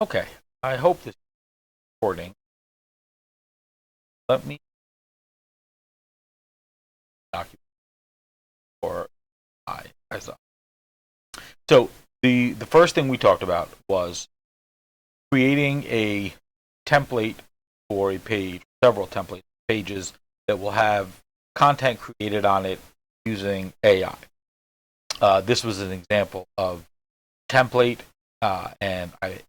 Okay, I hope this is recording. Let me document for Aizaal. So the first thing we talked about was creating a template for a page, several template pages that will have content created on it using AI. This was an example of template, and I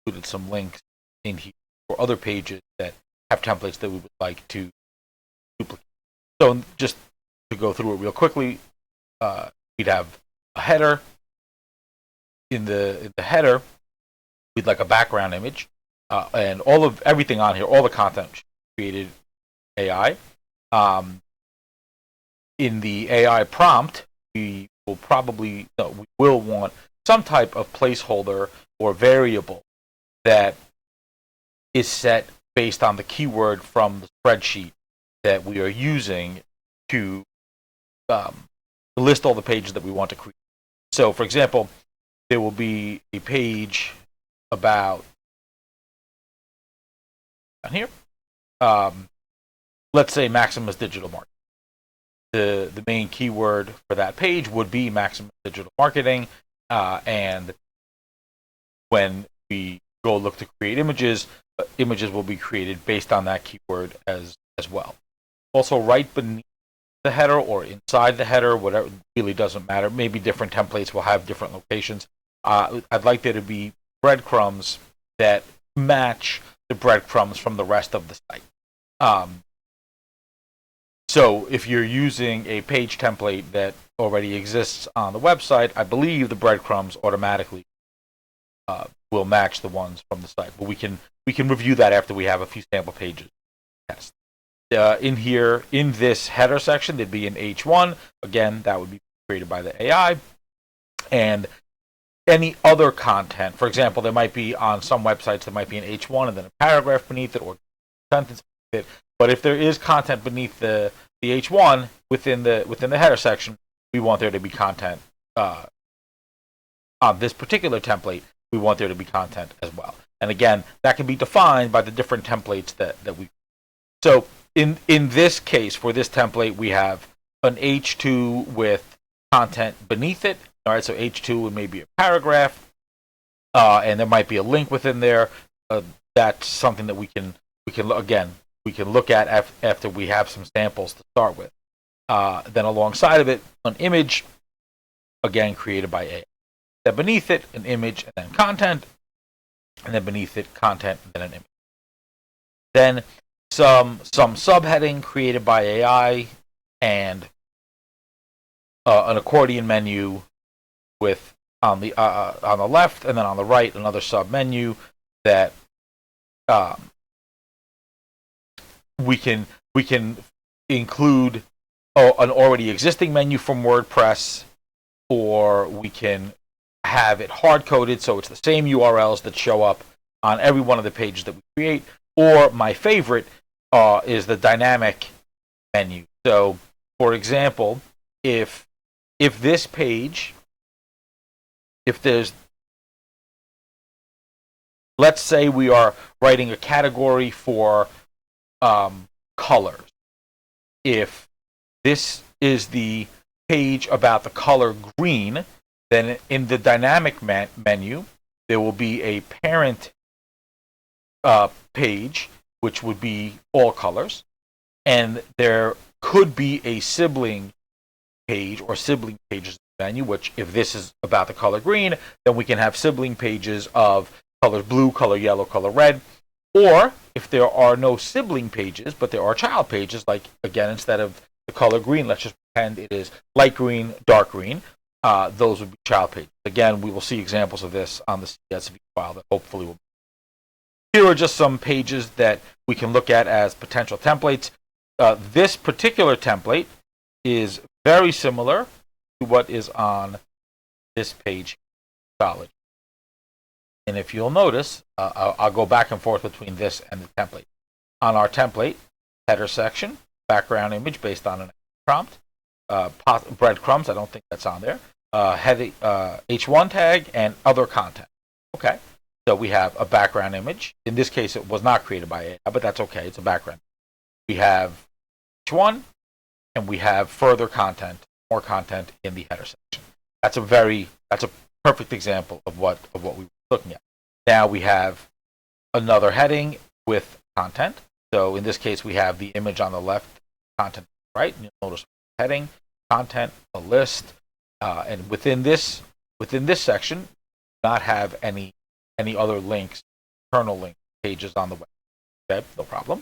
included some links in here for other pages that have templates that we would like to duplicate. So just to go through it real quickly, we'd have a header. In the header, we'd like a background image, and everything on here, all the content created AI. In the AI prompt, we will want some type of placeholder or variable that is set based on the keyword from the spreadsheet that we are using to list all the pages that we want to create. So, for example, there will be a page about down here. Let's say Maximus Digital Marketing. The main keyword for that page would be Maximus Digital Marketing, and when we go look to create images, images will be created based on that keyword as well. Also, right beneath the header or inside the header, whatever, really doesn't matter. Maybe different templates will have different locations. I'd like there to be breadcrumbs that match the breadcrumbs from the rest of the site. So if you're using a page template that already exists on the website, I believe the breadcrumbs automatically will match the ones from the site. But we can review that after we have a few sample pages to test. In here, in this header section, there'd be an H1. Again, that would be created by the AI. And any other content, for example, there might be on some websites, there might be an H1 and then a paragraph beneath it or a sentence beneath it. But if there is content beneath the H1 within the header section, we want there to be content on this particular template. We want there to be content as well. And again, that can be defined by the different templates that we. So in this case, for this template, we have an H2 with content beneath it. All right, so H2 would maybe a paragraph, and there might be a link within there. That's something that we can look at after we have some samples to start with. Then alongside of it, an image, again created by AI. Then beneath it, an image, and then content, and then beneath it, content, and then an image. Then some subheading created by AI, and an accordion menu with on the left, and then on the right another sub menu that we can include an already existing menu from WordPress, or we can have it hard coded so it's the same URLs that show up on every one of the pages that we create. Or my favorite is the dynamic menu. So, for example, if this page, let's say we are writing a category for colors. If this is the page about the color green, then in the dynamic menu, there will be a parent page, which would be all colors. And there could be a sibling page or sibling pages menu, which if this is about the color green, then we can have sibling pages of color blue, color yellow, color red. Or if there are no sibling pages, but there are child pages, like again, instead of the color green, let's just pretend it is light green, dark green. Those would be child pages. Again, we will see examples of this on the CSV file that hopefully will. Here are just some pages that we can look at as potential templates. This particular template is very similar to what is on this page, Solid. And if you'll notice, I'll go back and forth between this and the template. On our template, header section, background image based on an prompt, breadcrumbs, I don't think that's on there, H1 tag, and other content. Okay. So we have a background image. In this case, it was not created by AI, but that's okay. It's a background. We have each one, and we have further content, more content in the header section. That's a perfect example of what we were looking at. Now we have another heading with content. So in this case, we have the image on the left, content right. And you'll notice heading, content, a list, and within this section, not have any other links, internal link pages on the web. Okay, no problem.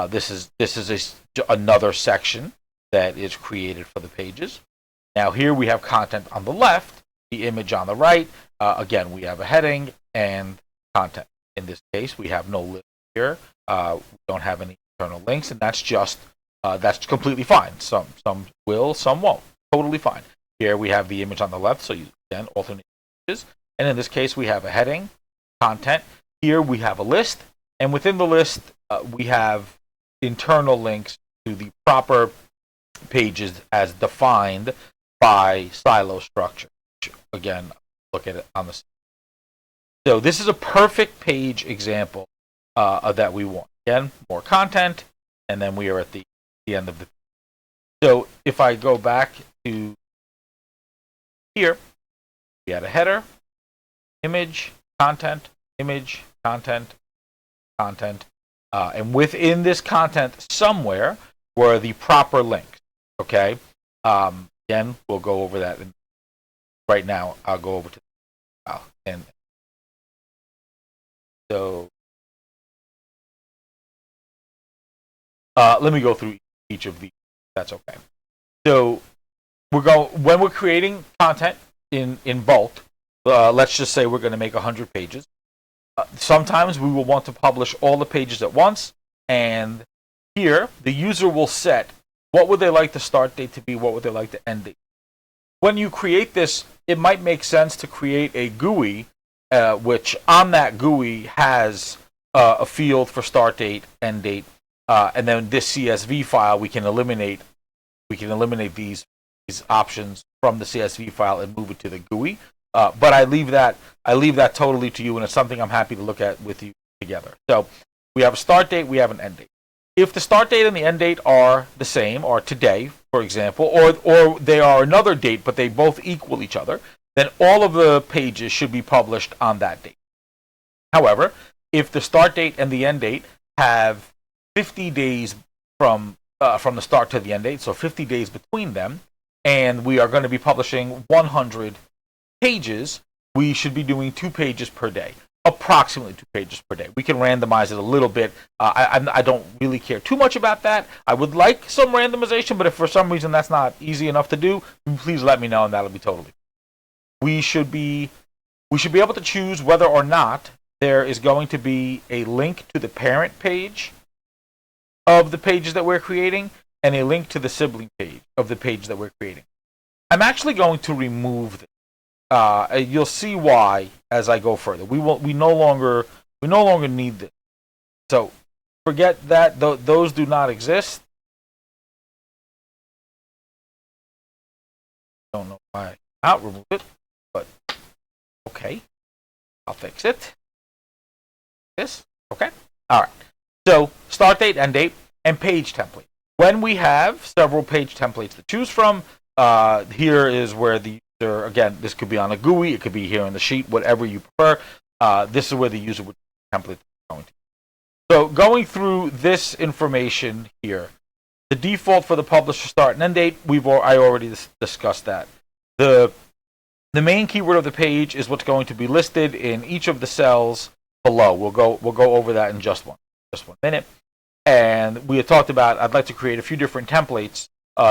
This is another section that is created for the pages. Now here we have content on the left, the image on the right. Again, we have a heading and content. In this case, we have no list here. We don't have any internal links, and that's completely fine. Some will, some won't. Totally fine. Here we have the image on the left, so you again alternate images. And in this case, we have a heading, content. Here we have a list, and within the list, we have internal links to the proper pages as defined by silo structure. Which, again, look at it on the screen. So this is a perfect page example that we want. Again, more content, and then we are at the end of the. So if I go back to here, we had a header, image, content, content, and within this content somewhere were the proper links. Okay. Again, we'll go over that. Right now, I'll go over to and so let me go through each of these. That's okay. So when we're creating content in bulk. Let's just say we're going to make 100 pages. Sometimes we will want to publish all the pages at once, and here the user will set what would they like the start date to be, what would they like the end date. When you create this, it might make sense to create a GUI, which on that GUI has a field for start date, end date, and then this CSV file we can eliminate these options from the CSV file and move it to the GUI. But I leave that totally to you, and it's something I'm happy to look at with you together. So we have a start date, we have an end date. If the start date and the end date are the same, or today, for example, or they are another date, but they both equal each other, then all of the pages should be published on that date. However, if the start date and the end date have 50 days from the start to the end date, so 50 days between them, and we are going to be publishing 100 pages, we should be doing 2 pages per day, approximately 2 pages per day. We can randomize it a little bit. I don't really care too much about that. I would like some randomization, but if for some reason that's not easy enough to do, please let me know, and that'll be totally. We should be able to choose whether or not there is going to be a link to the parent page of the pages that we're creating and a link to the sibling page of the page that we're creating. I'm actually going to remove this. You'll see why as I go further. We no longer need this. So forget that. Those do not exist. Don't know why I'll remove it, but okay, I'll fix it. This okay. All right. So start date, end date, and page template. When we have several page templates to choose from, here is where the user, again, this could be on a GUI, it could be here in the sheet, whatever you prefer. This is where the user would template going to. So going through this information here, the default for the publisher start and end date, I already discussed that. The main keyword of the page is what's going to be listed in each of the cells below. We'll go over that in just one minute. And we had talked about, I'd like to create a few different templates,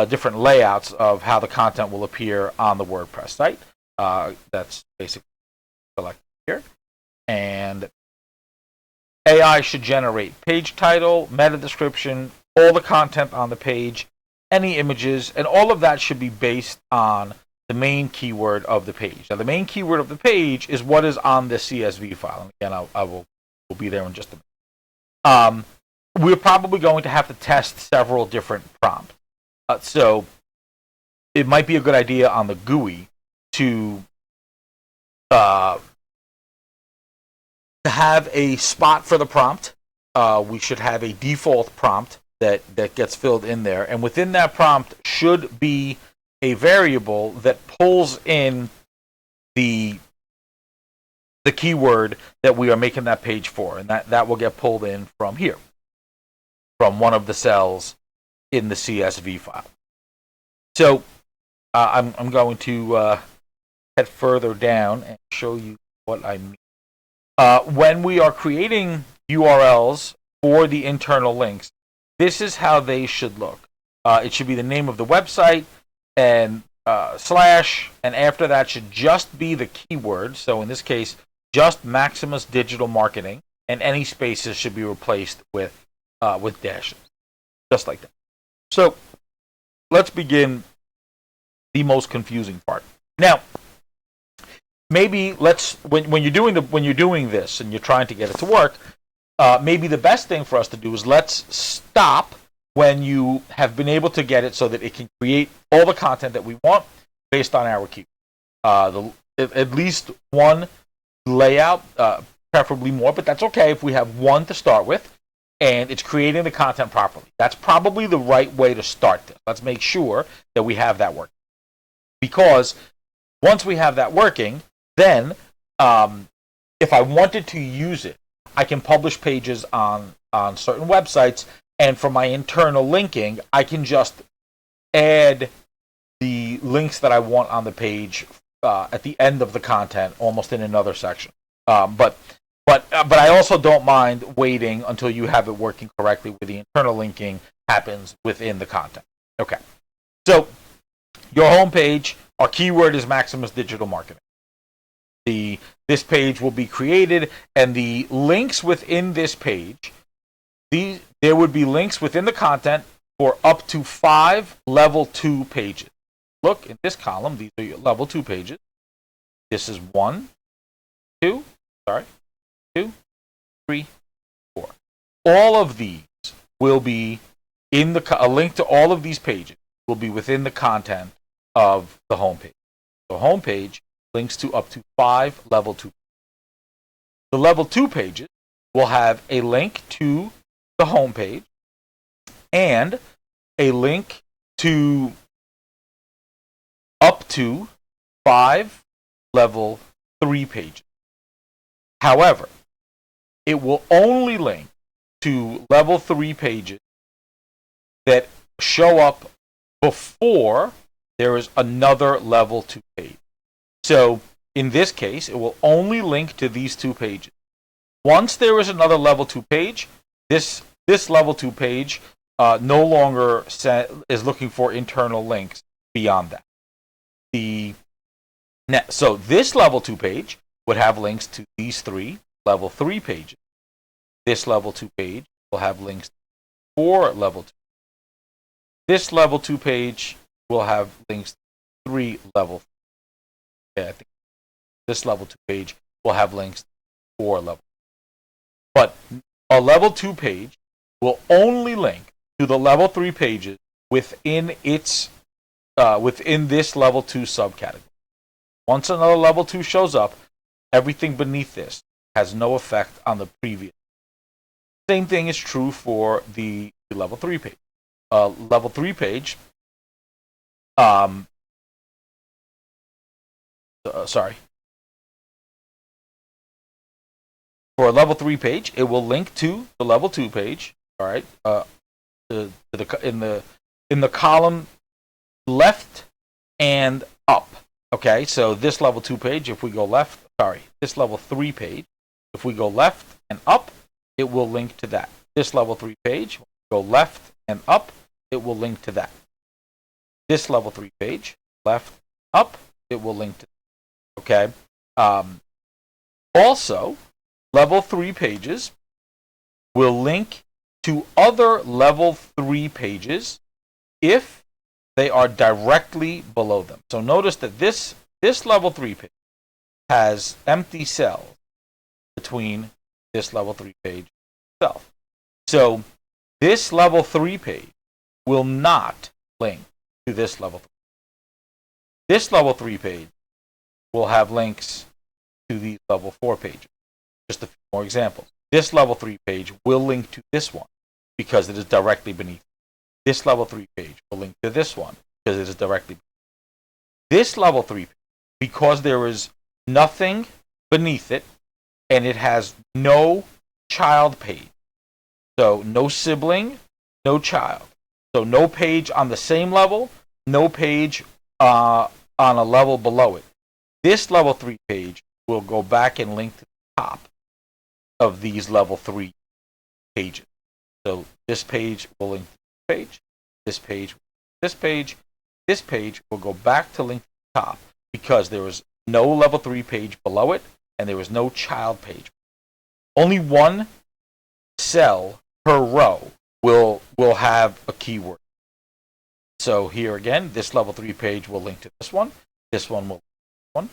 different layouts of how the content will appear on the WordPress site. That's basically selected here. And AI should generate page title, meta description, all the content on the page, any images, and all of that should be based on the main keyword of the page. Now, the main keyword of the page is what is on the CSV file. And again, I will be there in just a minute. We're probably going to have to test several different prompts. So it might be a good idea on the GUI to to have a spot for the prompt, we should have a default prompt that gets filled in there. And within that prompt should be a variable that pulls in the keyword that we are making that page for. And that will get pulled in from here, from one of the cells in the CSV file. So I'm going to head further down and show you what I mean. When we are creating URLs for the internal links, this is how they should look. It should be the name of the website and slash, and after that should just be the keyword. So in this case, just Maximus Digital Marketing, and any spaces should be replaced with dashes, just like that. So let's begin the most confusing part. Now, maybe when you're doing this and you're trying to get it to work, maybe the best thing for us to do is let's stop when you have been able to get it so that it can create all the content that we want based on our key. At least one layout, preferably more, but that's okay if we have one to start with and it's creating the content properly. That's probably the right way to start this. Let's make sure that we have that working. Because once we have that working, then if I wanted to use it, I can publish pages on certain websites, and for my internal linking, I can just add the links that I want on the page at the end of the content, almost in another section. But I also don't mind waiting until you have it working correctly, where the internal linking happens within the content. Okay, so your home page, our keyword is Maximus Digital Marketing. This page will be created, and the links within this page, there would be links within the content for up to 5 level 2 pages. Look, in this column, these are your level 2 pages. This is 2, 3, 4. All of these will be in a link to all of these pages will be within the content of the home page. The home page links to up to 5 level 2. The level 2 pages will have a link to the home page and a link to up to 5 level 3 pages. However, it will only link to level 3 pages that show up before there is another level 2 page. So in this case, it will only link to these 2 pages. Once there is another level 2 page, this level 2 page no longer is looking for internal links beyond that. So this level 2 page would have links to these 3 level 3 pages. This level 2 page will have links to 4 level 2. This level 2 page will have links to 3 level 3. Okay, I think this level 2 page will have links to 4 level 3. But a level 2 page will only link to the level 3 pages within this level 2 subcategory. Once another level 2 shows up, everything beneath this has no effect on the previous. Same thing is true for the level 3 page. Level 3 page, for a level 3 page, it will link to the level 2 page. All right, in the column left and up. Okay, so this level 2 page, if we go left, this level 3 page, if we go left and up, it will link to that. This level 3 page, go left and up, it will link to that. This level 3 page, left, up, it will link to that. Okay. Also, level 3 pages will link to other level 3 pages if they are directly below them. So notice that this level 3 page has empty cells between this level 3 page itself. So this level 3 page will not link to this level 3. This level 3 page will have links to these level 4 pages. Just a few more examples. This level 3 page will link to this one because it is directly beneath. This level 3 page will link to this one because it is directly beneath. This level 3 page, because there is nothing beneath it and it has no child page. So no sibling, no child. So no page on the same level, no page on a level below it. This level 3 page will go back and link to the top of these level 3 pages. So this page will link to this page, this page, this page will go back to link to the top because there is no level 3 page below it and there is no child page. Only one cell per row will have a keyword. So here again, this level 3 page will link to this one will this one will link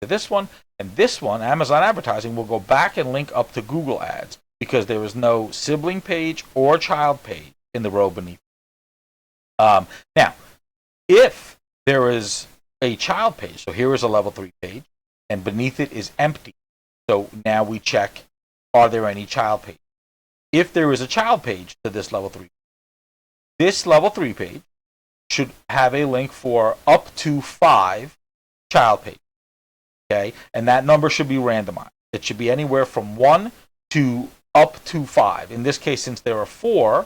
to this one, and this one, Amazon advertising, will go back and link up to Google Ads because there is no sibling page or child page in the row beneath. Now, if there is a child page, so here is a level 3 page, and beneath it is empty. So now we check, are there any child pages? If there is a child page to this level 3, this level 3 page should have a link for up to 5 child pages. Okay? And that number should be randomized. It should be anywhere from 1 to up to 5. In this case, since there are 4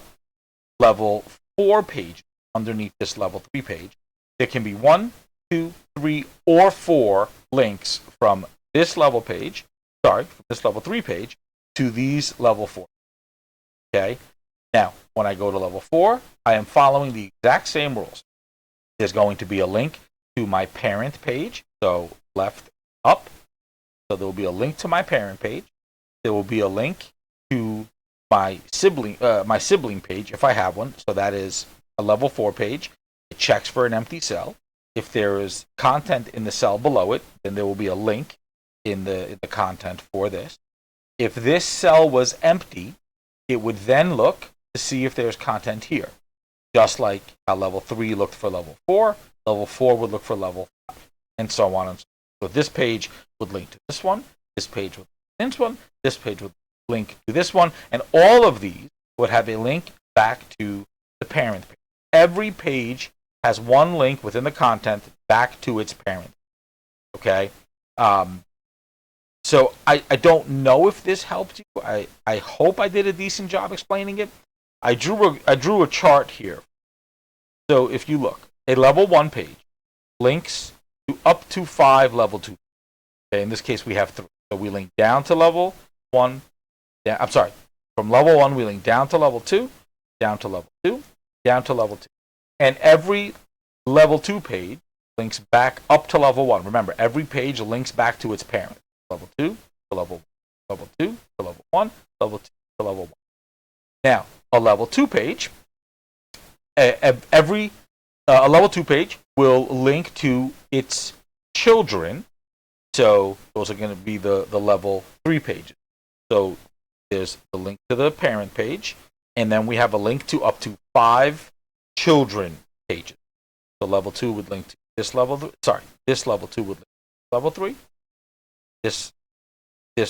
level 4 pages underneath this level 3 page, there can be 1, 2, 3, or 4 links from this level page, from this level 3 page to these level 4. Okay? Now, when I go to level 4, I am following the exact same rules. There's going to be a link to my parent page, so left up. So there will be a link to my parent page. There will be a link to my sibling page if I have one. So that is a level 4 page. It checks for an empty cell. If there is content in the cell below it, then there will be a link in the content for this. If this cell was empty, it would then look to see if there's content here. Just like how level 3 looked for level 4 would look for level 5, and so on and so on. So this page would link to this one, this page would link to this one, this page would link to this one, and all of these would have a link back to the parent page. Every page has one link within the content back to its parent. Okay? So I don't know if this helped you. I hope I did a decent job explaining it. I drew a chart here. So if you look, a level 1 page links to up to 5 level 2. Okay, in this case we have 3. So we link down to level 1. From level 1 we link down to level 2, down to level 2, down to level 2. And every level 2 page links back up to level 1. Remember, every page links back to its parent. Level 2 to level 1, level 2 to level 1, level 2 to level 1. Now, a level 2 page, a level 2 page will link to its children. So those are going to be the level 3 pages. So there's the link to the parent page, and then we have a link to up to 5 children pages. So level 2 would link to this level. This level 2 would link to level 3. This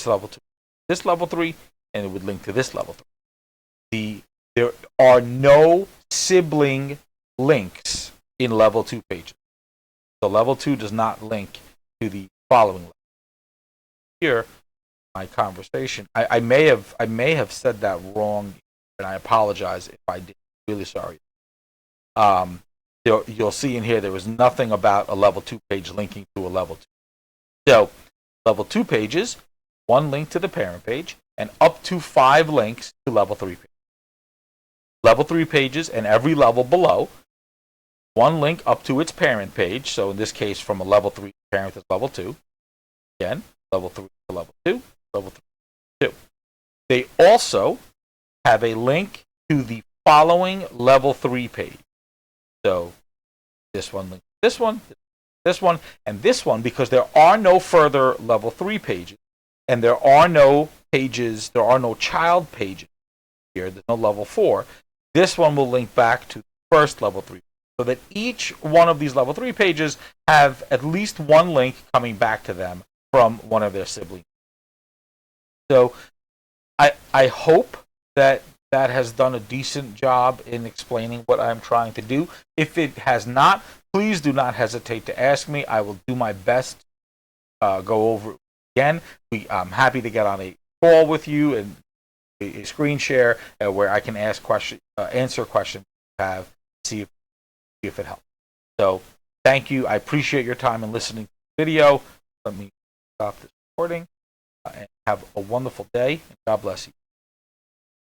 level 2, this level 3, and it would link to this level 3. There are no sibling links in level 2 pages. So level 2 does not link to the following level. Here, my conversation, I may have said that wrong, and I apologize if I did. Really sorry. You'll see in here there was nothing about a level 2 page linking to a level 2. So level 2 pages, 1 link to the parent page, and up to 5 links to level 3 pages. Level 3 pages and every level below, 1 link up to its parent page. So in this case, from a level 3 parent is level 2. Again, level 3 to level 2, level 3 to 2. They also have a link to the following level 3 page. So this one links to this one, and this one, because there are no further level 3 pages, and there are no child pages here, there's no level 4, this one will link back to the first level 3. So that each one of these level 3 pages have at least one link coming back to them from one of their siblings. So I hope that that has done a decent job in explaining what I'm trying to do. If it has not, please do not hesitate to ask me. I will do my best to go over it again. I'm happy to get on a call with you and a screen share where I can answer questions you have, see if it helps. So thank you. I appreciate your time and listening to the video. Let me stop this recording and have a wonderful day. God bless you.